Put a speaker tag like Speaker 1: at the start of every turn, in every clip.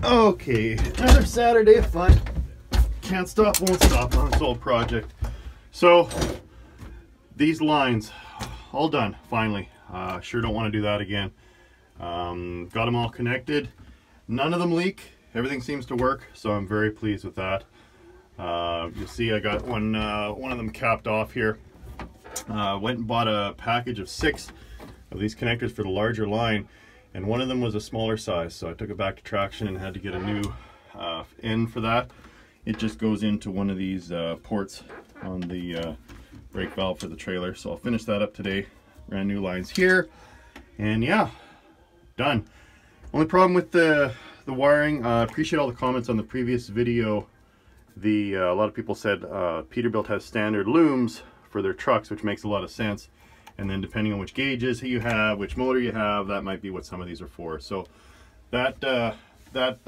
Speaker 1: Okay, another Saturday of fun. Can't stop, won't stop on this old project. So, these lines, all done, finally. Sure don't want to do that again. Got them all connected. None of them leak. Everything seems to work, so I'm very pleased with that. You'll see I got one of them capped off here. Went and bought a package of 6 of these connectors for the larger line, and one of them was a smaller size, so I took it back to Traction and had to get a new end for that. It just goes into one of these ports on the brake valve for the trailer, so I'll finish that up today. Brand new lines here, and yeah, done. Only problem with the wiring, appreciate all the comments on the previous video. A lot of people said Peterbilt has standard looms for their trucks, which makes a lot of sense. And then depending on which gauges you have, which motor you have, that might be what some of these are for. So that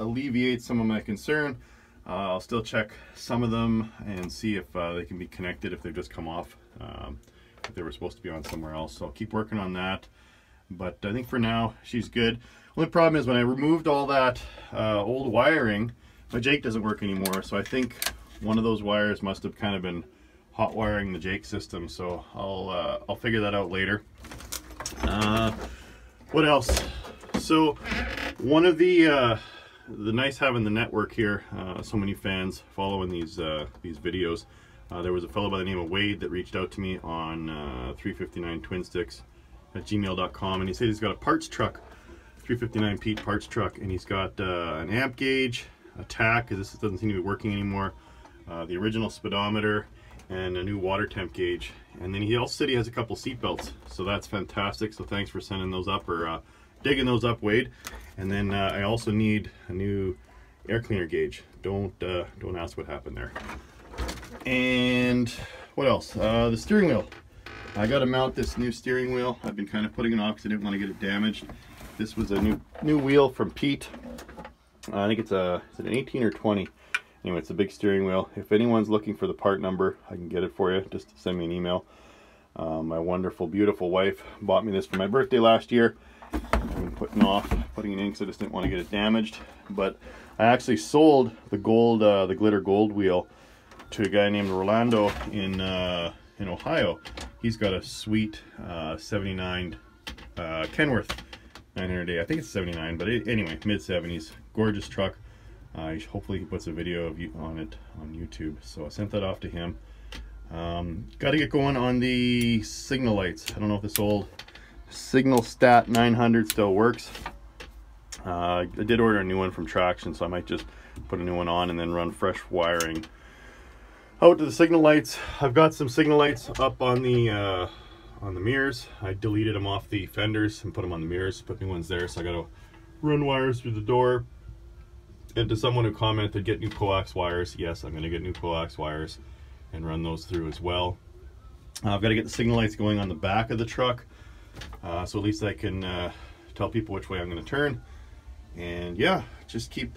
Speaker 1: alleviates some of my concern. I'll still check some of them and see if they can be connected if they've just come off, if they were supposed to be on somewhere else. So I'll keep working on that. But I think for now, she's good. Only problem is when I removed all that old wiring, my Jake doesn't work anymore. So I think one of those wires must have kind of been hot wiring the Jake system. So I'll figure that out later. What else? So one of the nice having the network here, so many fans following these videos. There was a fellow by the name of Wade that reached out to me on 359twinsticks@gmail.com, and he said he's got a parts truck, 359 Pete parts truck, and he's got an amp gauge, a tach, because this doesn't seem to be working anymore, the original speedometer, and a new water temp gauge. And then he also said he has a couple seat belts, so that's fantastic. So thanks for sending those up, or digging those up, Wade. And then I also need a new air cleaner gauge. Don't ask what happened there. And what else? The steering wheel. I got to mount this new steering wheel. I've been kind of putting it off because I didn't want to get it damaged. This was a new wheel from Pete. I think it's is it an 18 or 20? Anyway, it's a big steering wheel. If anyone's looking for the part number, I can get it for you. Just send me an email. My wonderful, beautiful wife bought me this for my birthday last year. I've been putting it in because I just didn't want to get it damaged. But I actually sold the gold, the glitter gold wheel to a guy named Rolando in Ohio. He's got a sweet 79 Kenworth 900A. I think it's 79, but anyway, mid 70s, gorgeous truck. Hopefully he puts a video of on it on YouTube. So I sent that off to him. Got to get going on the signal lights. I don't know if this old Signal Stat 900 still works. I did order a new one from Traction, so I might just put a new one on and then run fresh wiring out to the signal lights. I've got some signal lights up on the mirrors. I deleted them off the fenders and put them on the mirrors, put new ones there. So I got to run wires through the door. And to someone who commented, get new coax wires. Yes, I'm going to get new coax wires and run those through as well. I've got to get the signal lights going on the back of the truck, so at least I can tell people which way I'm going to turn. And yeah, just keep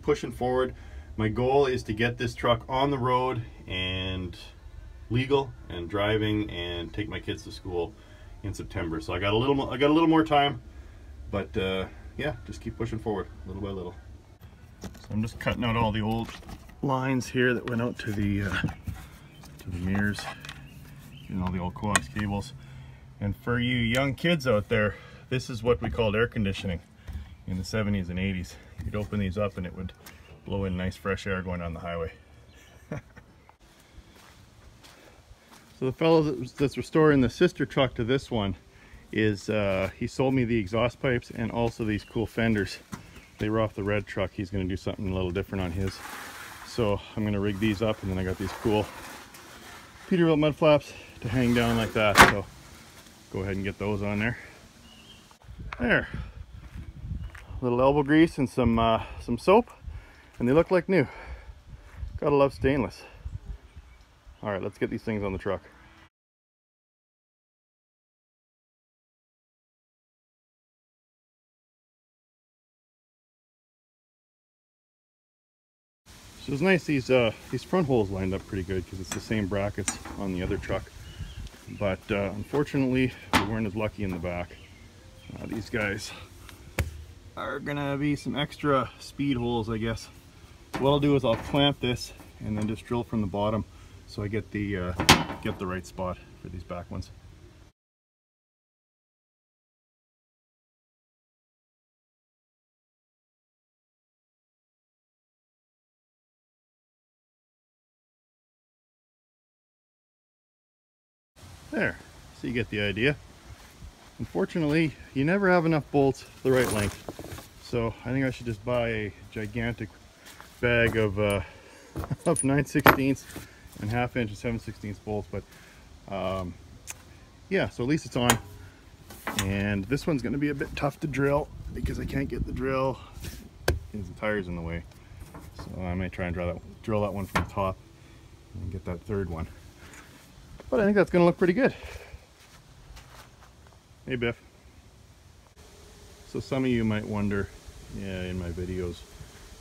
Speaker 1: pushing forward. My goal is to get this truck on the road and legal and driving and take my kids to school in September. So I got a little more time, but yeah, just keep pushing forward little by little. So I'm just cutting out all the old lines here that went out to the mirrors, and all the old coax cables. And for you young kids out there, this is what we called air conditioning in the 70s and 80s. You'd open these up and it would blow in nice fresh air going down the highway. So the fellow that's restoring the sister truck to this one is, he sold me the exhaust pipes and also these cool fenders. They were off the red truck. He's going to do something a little different on his. So I'm going to rig these up, and then I got these cool Peterbilt mud flaps to hang down like that. So go ahead and get those on there. There. A little elbow grease and some soap, and they look like new. Gotta love stainless. All right, let's get these things on the truck. So it's nice, these front holes lined up pretty good because it's the same brackets on the other truck. But unfortunately, we weren't as lucky in the back. These guys are gonna be some extra speed holes, I guess. What I'll do is I'll clamp this and then just drill from the bottom so I get the right spot for these back ones. There, so you get the idea. Unfortunately, you never have enough bolts the right length. So I think I should just buy a gigantic bag of 9/16 and 1/2 inch and 7/16 bolts. But yeah, so at least it's on. And this one's gonna be a bit tough to drill because I can't get the drill, because the tire's in the way. So I might try and drill that one from the top and get that third one. But I think that's gonna look pretty good. Hey Biff. So some of you might wonder, in my videos,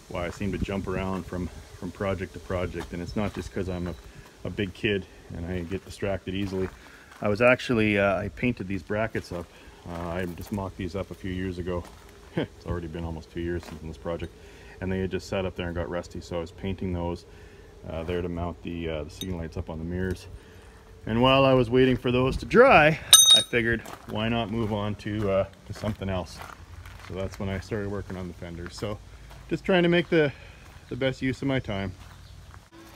Speaker 1: why I seem to jump around from project to project, and it's not just because I'm a big kid and I get distracted easily. I was actually, I painted these brackets up. I just mocked these up a few years ago. It's already been almost 2 years since this project, and they had just sat up there and got rusty, so I was painting those there to mount the signal lights up on the mirrors. And while I was waiting for those to dry, I figured, why not move on to something else? So that's when I started working on the fenders. So just trying to make the best use of my time.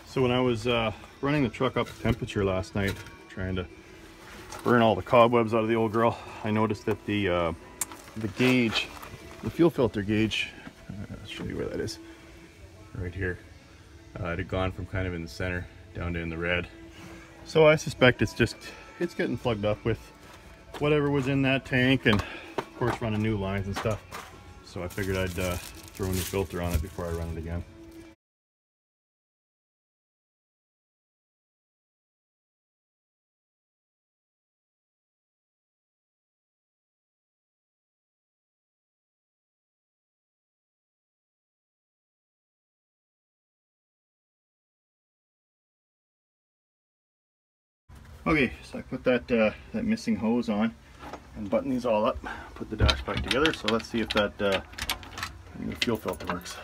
Speaker 1: So when I was running the truck up to temperature last night, trying to burn all the cobwebs out of the old girl, I noticed that the gauge, the fuel filter gauge, I'll show you where that is, right here. It had gone from kind of in the center down to in the red. So I suspect it's getting plugged up with whatever was in that tank, and of course running new lines and stuff. So I figured I'd throw a new filter on it before I run it again. Okay, so I put that missing hose on and button these all up, put the dash back together. So let's see if that new fuel filter works.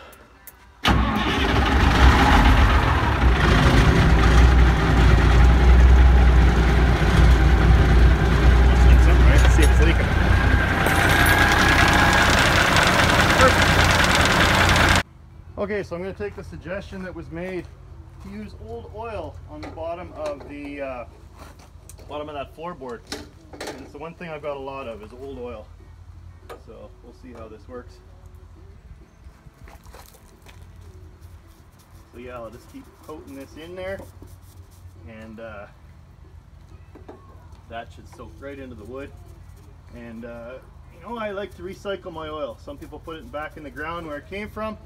Speaker 1: Let's see if it's leaking. Perfect. Okay, so I'm going to take the suggestion that was made to use old oil on the bottom of that floorboard. And it's the one thing I've got a lot of is old oil. So we'll see how this works. So yeah, I'll just keep coating this in there, and that should soak right into the wood. And you know, I like to recycle my oil. Some people put it back in the ground where it came from.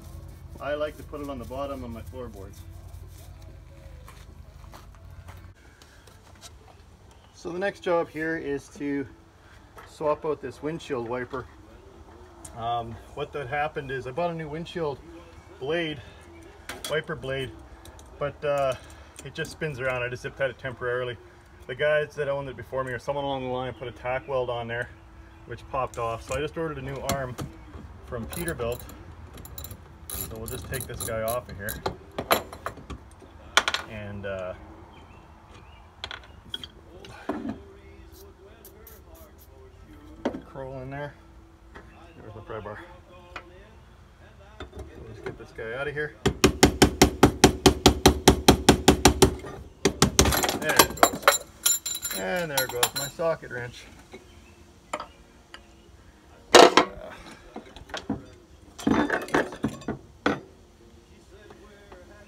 Speaker 1: I like to put it on the bottom of my floorboards. So the next job here is to swap out this windshield wiper. What that happened is I bought a new windshield blade, wiper blade, but it just spins around. I just zipped at it temporarily. The guys that owned it before me, or someone along the line, put a tack weld on there, which popped off. So I just ordered a new arm from Peterbilt. So we'll just take this guy off of here. And curl in there. There's my pry bar. So we'll just get this guy out of here. There it goes. And there goes my socket wrench.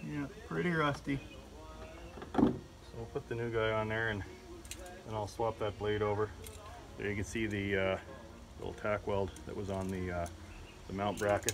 Speaker 1: Yeah, pretty rusty. So we'll put the new guy on there, and then I'll swap that blade over. There you can see the little tack weld that was on the mount bracket.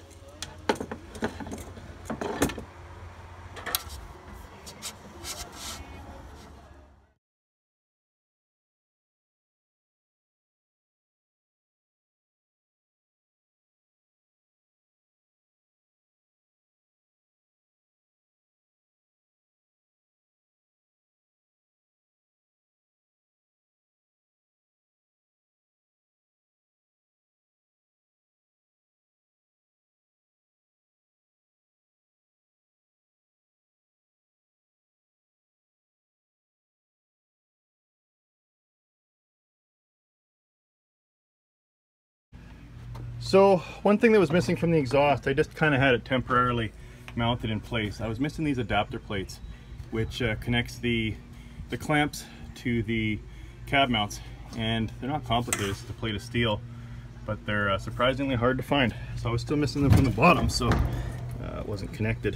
Speaker 1: So one thing that was missing from the exhaust, I just kind of had it temporarily mounted in place. I was missing these adapter plates, which connects the clamps to the cab mounts, and they're not complicated. It's just a plate of steel, but they're surprisingly hard to find. So I was still missing them from the bottom, so it wasn't connected.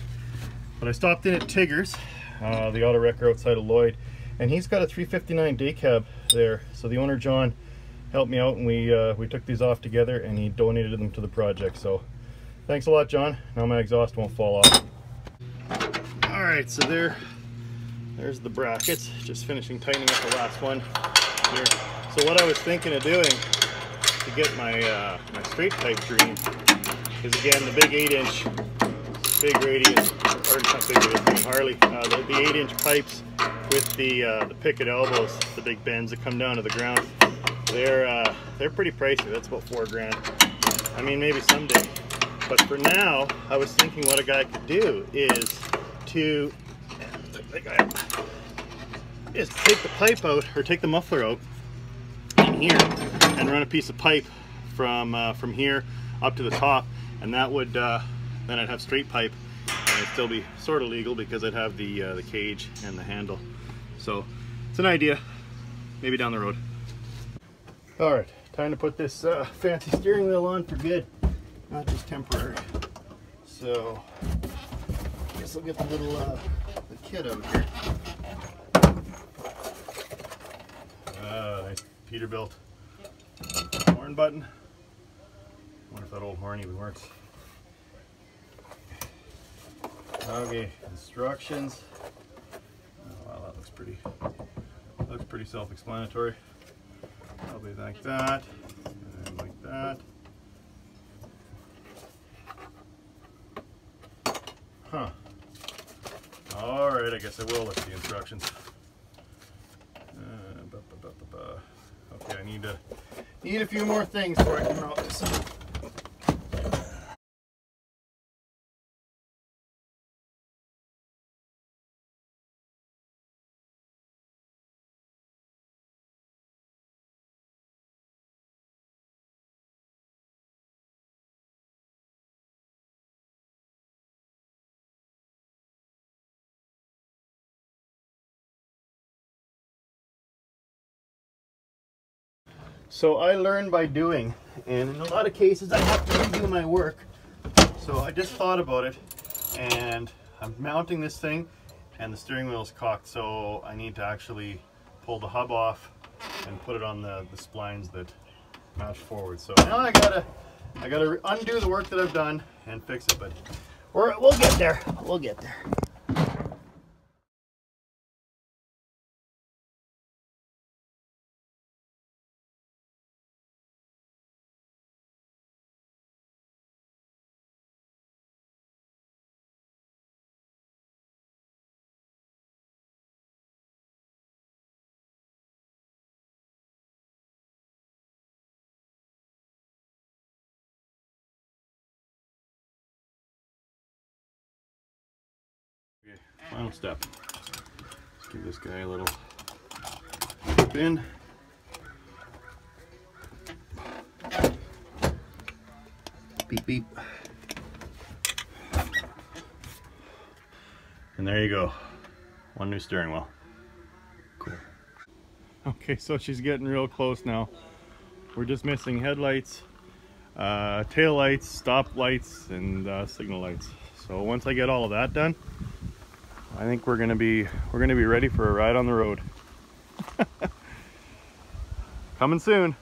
Speaker 1: But I stopped in at Tigger's, the auto wrecker outside of Lloyd, and he's got a 359 day cab there. So the owner, John, helped me out, and we took these off together, and he donated them to the project. So thanks a lot, John. Now my exhaust won't fall off. All right, so there's the brackets. Just finishing tightening up the last one here. So what I was thinking of doing to get my my straight pipe dream is, again, the big 8-inch, big radius, or not big radius, Harley, the 8-inch pipes with the picket elbows, the big bends that come down to the ground. They're pretty pricey. That's about $4 grand. I mean, maybe someday. But for now, I was thinking what a guy could do is to take the pipe out, or take the muffler out in here, and run a piece of pipe from here up to the top, and that would then I'd have straight pipe, and it'd still be sort of legal because I'd have the cage and the handle. So it's an idea, maybe down the road. All right, time to put this fancy steering wheel on for good, not just temporary. So I guess I'll get the little the kit out here. Nice Peterbilt horn button. I wonder if that old horn even works. Okay, instructions. Oh, wow, that looks pretty self-explanatory. Probably like that, and like that. Huh. All right, I guess I will look at the instructions. Okay, I need a few more things before I can mount this up. So I learn by doing, and in a lot of cases I have to redo my work. So I just thought about it, and I'm mounting this thing, and the steering wheel is cocked, so I need to actually pull the hub off and put it on the splines that match forward. So now I gotta undo the work that I've done and fix it, but we'll get there. We'll get there. Okay, final step. Let's give this guy a little spin. Beep beep. And there you go. One new steering wheel. Cool. Okay, so she's getting real close now. We're just missing headlights, tail lights, stop lights, and signal lights. So once I get all of that done, I think we're gonna be ready for a ride on the road. Coming soon.